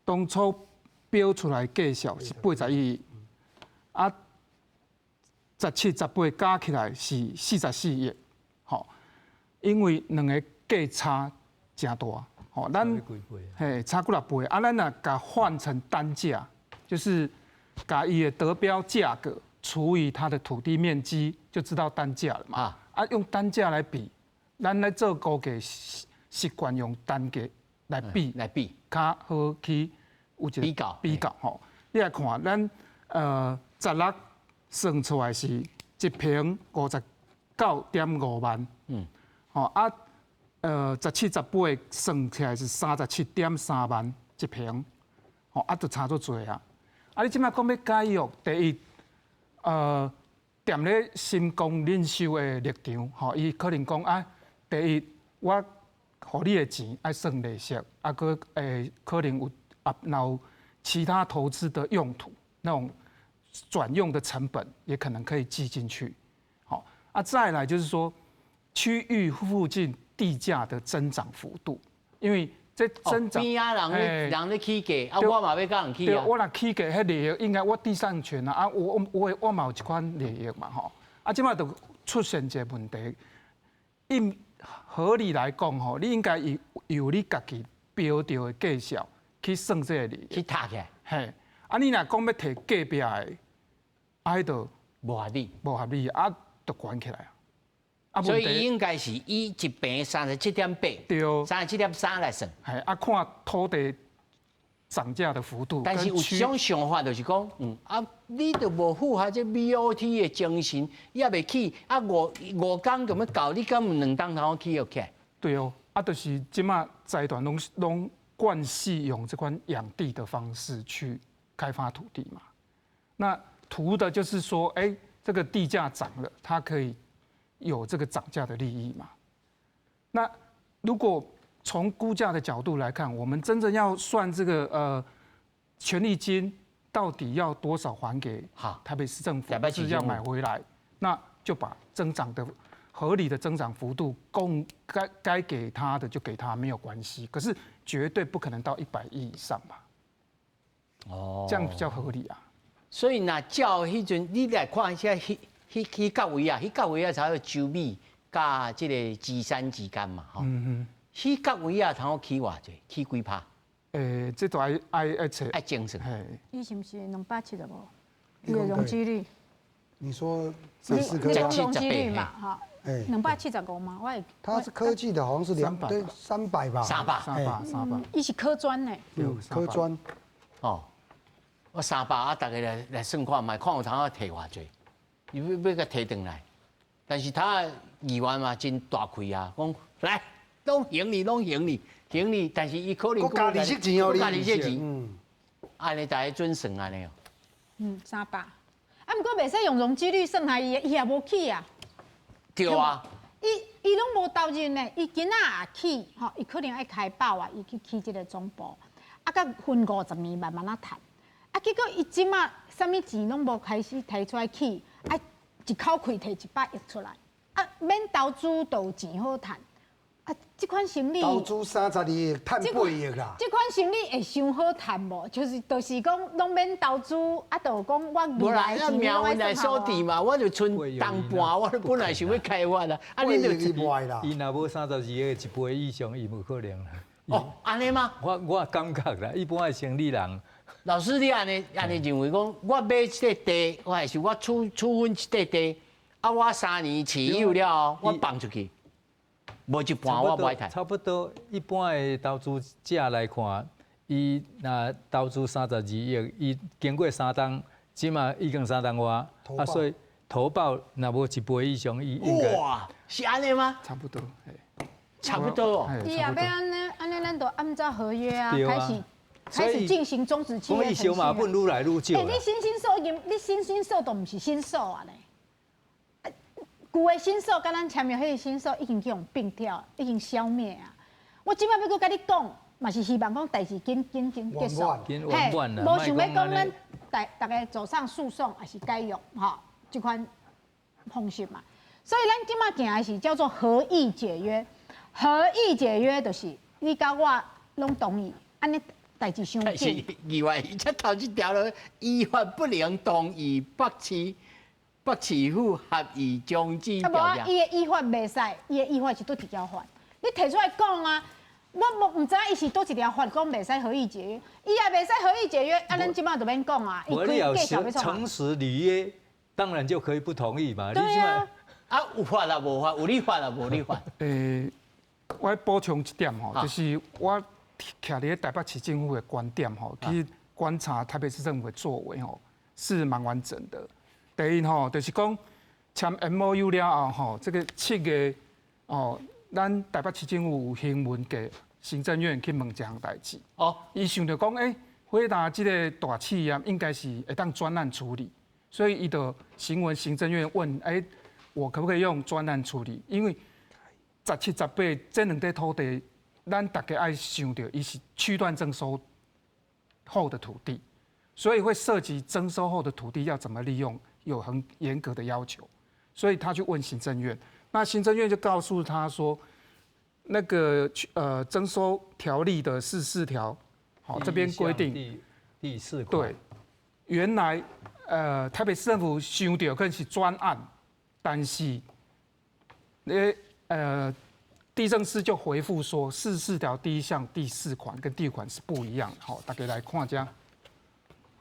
当初标出来计数是81亿，啊，17、18加起来是44亿，吼。因为两个价差真大，吼，咱差几倍，啊，咱若甲换成单价，就是甲伊的得标价格除以它的土地面积，就知道单价了嘛。啊，用单价来比，咱来做估计习惯用单价来比，较好去有一个比较吼。你来看，咱16算出来是1平59.5万。吼啊，17、18算起来是37.3万1平，吼啊，就差足多啊！啊，你即摆讲要改约，第一，踮咧新公领袖的立场，吼，伊可能讲啊，第一，我互你的钱爱算利息，啊，可能有其他投资的用途，那种转用的成本也可能可以计进去，好啊，再来就是说。区域附近地价的增长幅度，因为这增长边啊人咧起价，啊我嘛要甲人起啊。我若起价，迄利益应该我地上权啊，我嘛有一款利益嘛吼。啊，即摆就出现一个问题，合理来讲吼，你应该由你家己标到的计数去算这个利益。去踏起来。嘿，啊你若讲要摕隔壁的，啊迄度无合理啊，就关起来啊。所以应该是以1平37.8，对，37.3来算。系啊，看土地涨价的幅度。但是有一种想法就是讲，你都无符合这 BOT 的精神，也未起啊五工咁样搞，你敢有2工头起又起？对哦，就是即马财团拢惯系用这款养地的方式去开发土地嘛。那图的就是说，这个地价涨了，它可以有这个涨价的利益嘛。那如果从估价的角度来看，我们真正要算这个权利金到底要多少还给台北市政府，是要买回来，那就把增长的合理的增长幅度该给他的就给他，没有关系。可是绝对不可能到100亿以上嘛。哦，这样比较合理啊。所以那照迄阵，你来看一下迄角位啊，迄角位啊才有周米甲即个芝山之间嘛，吼。迄角位啊，通起偌济？起几趴？这都爱精神。伊是不是275？伊的容积率？你说你讲容积率嘛，哈，275吗？它是科技的，好像是300吧？300。伊是科专呢？科专。哦。我300啊，大家来算看卖，看有通啊摕偌济，你要甲摕转来。但是他议员嘛真大气啊，讲来拢行你，但是伊可能加利息钱哦，加利息钱，安尼大家准算安尼哦。300，不过袂使用容积率算下伊也无起啊。对啊。伊拢无投入呢，伊今仔也起，吼，伊可能爱开爆啊，伊去起这个总部，啊，甲分50年慢慢啊赚。啊，结果伊即马啥物钱拢无开始提出来起，啊，一口气摕100亿出来，啊，免投资都有钱好赚，啊，即款生意投资32亿，赚8亿啦。即款生意会伤好赚无？就是讲拢免投资，啊，就讲我未来钱苗来收地嘛，我就剩当半，我本来想要开发啦，啊，你就伊若无32亿1倍以上，伊无可能啦。哦，安尼吗？我感觉啦，一般的生理人。老师，你安尼认为讲，我买这个地，我还是我处分这个地，啊，我3年持有了，我放出去，无一半我买赚。差不多，一般的投资者来看，伊若投资32亿，伊经过3档，即嘛已经3档外，啊，所以投报若无1倍以上，伊应该。哇，是安尼吗？差不多，差不多哦。伊也要安尼，咱就按照合约啊，开始进行终止契约程序。小马本愈来愈少。你新新手都唔是新手啊咧，旧的新手跟咱签约迄个新手已经去用并掉，已经消灭啊。我即摆要搁甲你讲，嘛是希望讲代志紧结束，无想要讲咱大家走上诉讼，还是该用哈这款方式嘛。所以咱即摆行的是叫做合意解约，合意解约就是你甲我拢同意，安尼。代志伤紧，意外，这头一条了，依法不能同意北市府合意终止调查。伊的依法袂使，伊的依法是倒一条法，你提出来讲啊！我唔知伊是倒一条法讲袂使合意解约，伊也袂使合意解约，啊，咱即摆就免讲啊。我要诚实履约，当然就可以不同意嘛。对啊。啊，有法啦，无法；有立法啦，无立法。我补充一点吼，就是我。徛伫台北市政府的观点吼，去观察台北市政府的作为吼，是蛮完整的。第一吼，就是讲签 MOU 了后吼，这个7月哦，咱台北市政府有行文给行政院去问一项代志。哦，伊想着讲，回答这个大企业应该是会当专案处理，所以伊就行文行政院问，我可不可以用专案处理？因为17、18这2块土地。咱大家爱想到，伊是区段征收后的土地，所以会涉及征收后的土地要怎么利用，有很严格的要求。所以他去问行政院，那行政院就告诉他说，那个征收条例的44条，好，这边规定第4款，对，原来台北市政府想到可能是专案，但是地政司就回复说，44条第1项第4款跟第5款是不一样的。好，大家来看一下。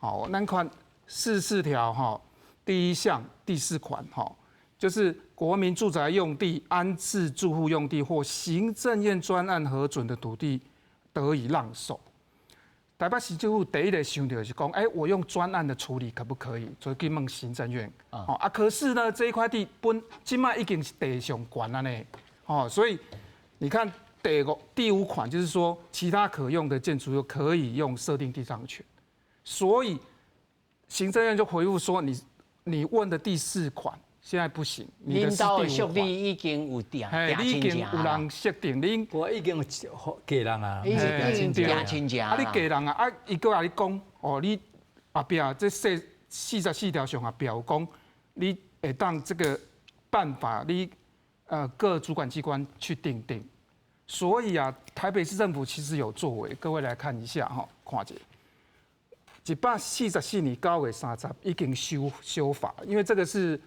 好，咱看44条哈，第1项第4款哈，就是国民住宅用地、安置住户用地或行政院专案核准的土地得以让售。台北市政府第一个想到是讲，我用专案的处理可不可以？所以去问行政院。可是呢，这一块地今麦已经是地上管了呢。所以你看第5款就是说，其他可用的建筑又可以用设定地上权。所以行政院就回复说，你问的第4款。现在不行，你的是第5款。已经有定你已经有人设定，我已经给人啊，已经定亲家。啊，你给人啊，伊搁来你讲，你后壁这44条上下表讲，你会当这个办法，你各主管机关去定。所以啊，台北市政府其实有作为，各位来看一下看一下，144年9月30已经修法，因为这个是。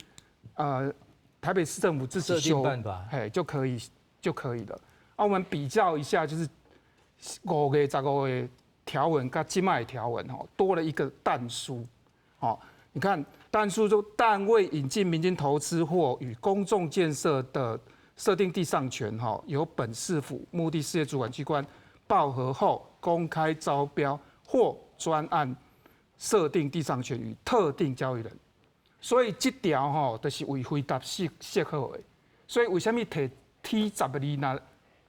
台北市政府自己修办法，就可以了。我们比较一下，就是5月15日条文跟今麦条文多了一个但书。你看但书就但未引进民间投资或与公众建设的设定地上权，由本市府目的事业主管机关报核后公开招标或专案设定地上权与特定交易人。所以这条就是为回答适合的，所以为什么摕 T12那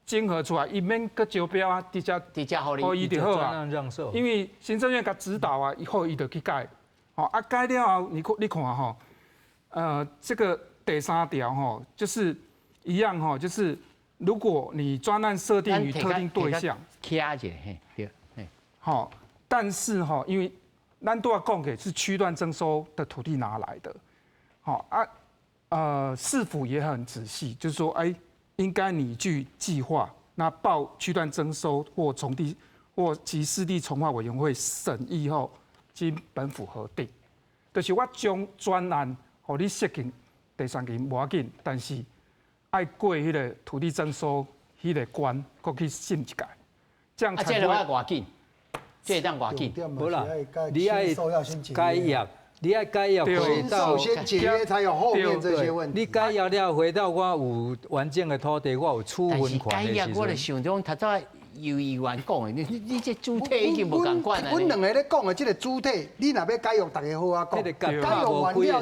整合出来，伊免搁招标啊，直接互伊就好啊。因为行政院甲指导啊，以后伊就去改。改了后，你看这个第3条就是一样就是如果你专案设定与特定对象，但是因为。咱都要讲给是区段征收的土地拿来的，市府也很仔细，就是说，应该拟具计划，那报区段征收或及市地重划委员会审议后，经本府核定。就是我将专案，互你设定第3期无要紧，但是爱过迄个土地征收迄个关，搁去审一届，这样才会。这当偌紧，无啦，你爱改业，你爱改业回到先解约才有后面这些问题。你改业了回到我有完整的土地，我有处分权的时候。改业我就想中，头早有议员讲的，你这主体已经无共款了。阮两个咧讲的这个主体，你若要改用，大家好啊讲。改用完了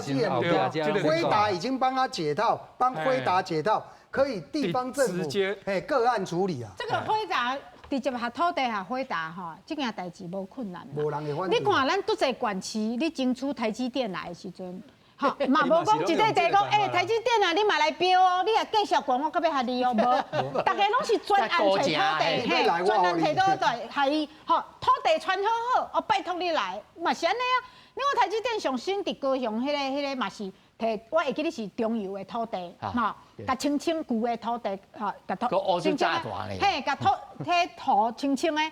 这个辉达已经帮他解套，帮辉达解套，可以地方政府个案处理啊。这个辉达。直接下土地下回答这件代志无困难。无人会反对。你看咱都在县市，你争取台积电来的时阵，嘛无讲一对一讲，台积电啊，你嘛来标哦，你也继续管我到要下你哦，无，大家拢是专案找土地，专案找土地，下伊，土地传好，拜托你来，嘛是安尼啊。你看台积电上新伫高雄迄个嘛是。我会记你是中油的土地，甲清清旧的土地，甲土清清的，甲土清清的，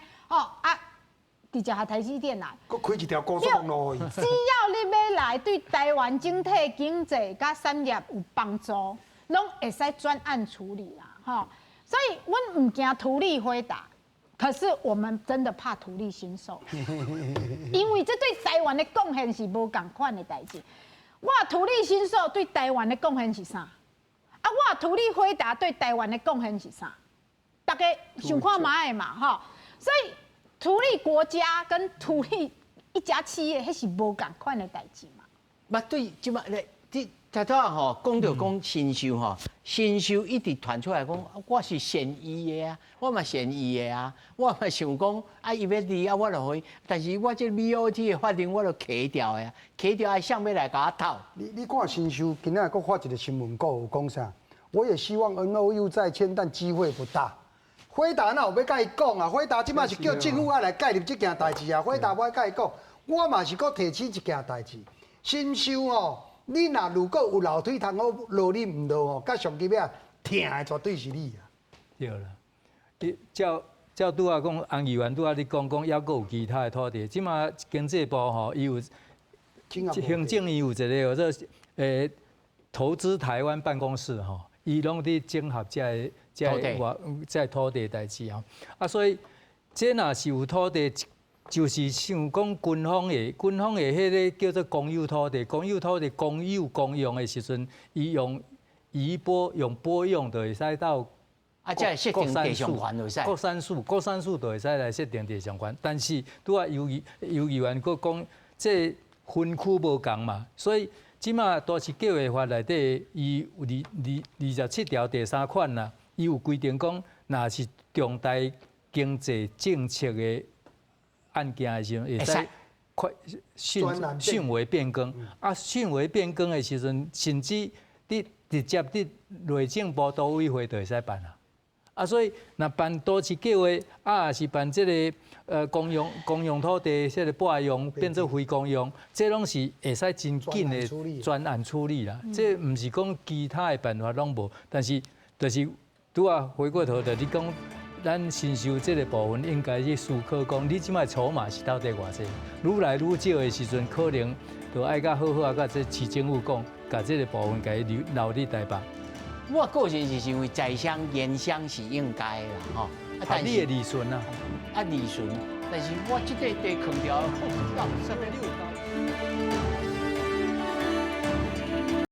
直接下台积电来。佮开一条高速公路去。只要你要来对台湾整体经济甲产业有帮助，拢会使专案处理啦，所以阮唔惊土地回答，可是我们真的怕土地新手，因为这对台湾的贡献是无共款的代志。我土地新手对台湾的贡献是啥？我土地回答对台湾的贡献是啥？大家想看卖嘛，所以土地国家跟土地一家企业，迄是无共款的代志嘛。嘛对，即嘛头头讲到讲新秀新秀一直传出来讲，我是善意的啊，我嘛善意的啊，我嘛想讲伊要离啊，我就去，但是我这 BOT 的法令我就卡掉的啊，卡掉还想要来甲我讨。你看新秀今仔佫发一个新闻稿，有讲啥？我也希望 NOU 再签，但机会不大。辉达哪有要甲伊讲啊？辉达即摆是叫政府爱来介入这件代志啊。辉达我要甲伊讲，我嘛是佫提起一件代志，新秀你如果有楼梯通好落，你唔落甲上级啊，疼的绝对是你啊。对啦，你照拄仔讲，洪议员拄仔你讲抑佫有其他的土地，即马经济部伊有行政有一个叫做投资台湾办公室伊拢伫整合这土地代志所以这若是有土地。就是想讲军方的迄个叫做公有土地，公有土地公有公用的时阵，伊用拨用就会使到啊，再设定地上权就使。国产署就会使来设定地上权，但是拄啊游议员佫讲，这分区无共嘛，所以即马都市计划法内底，伊有27条第3款啦，伊有规定讲，若是重大经济政策的案件的时候，会使快迅为变更。啊，迅为变更的时阵，甚至你直接伫内政部都委会就会使办啊。啊，所以若办都市计划，啊，是办这个公用土地，这个拨用变做非公用，这拢是会使真紧的专案处理啦。这毋是讲其他的办法拢无，但是就是拄啊回过头，就是讲咱新收这个部分应该去思考讲，你即摆筹码是到底偌济？愈来愈少的时阵，可能就爱甲好好啊，甲这市政府讲，甲这个部分甲伊留伫台北。我个人是认为在乡原乡是应该啦，吼。但你的利顺啊，利顺，但是我即个地空调到36。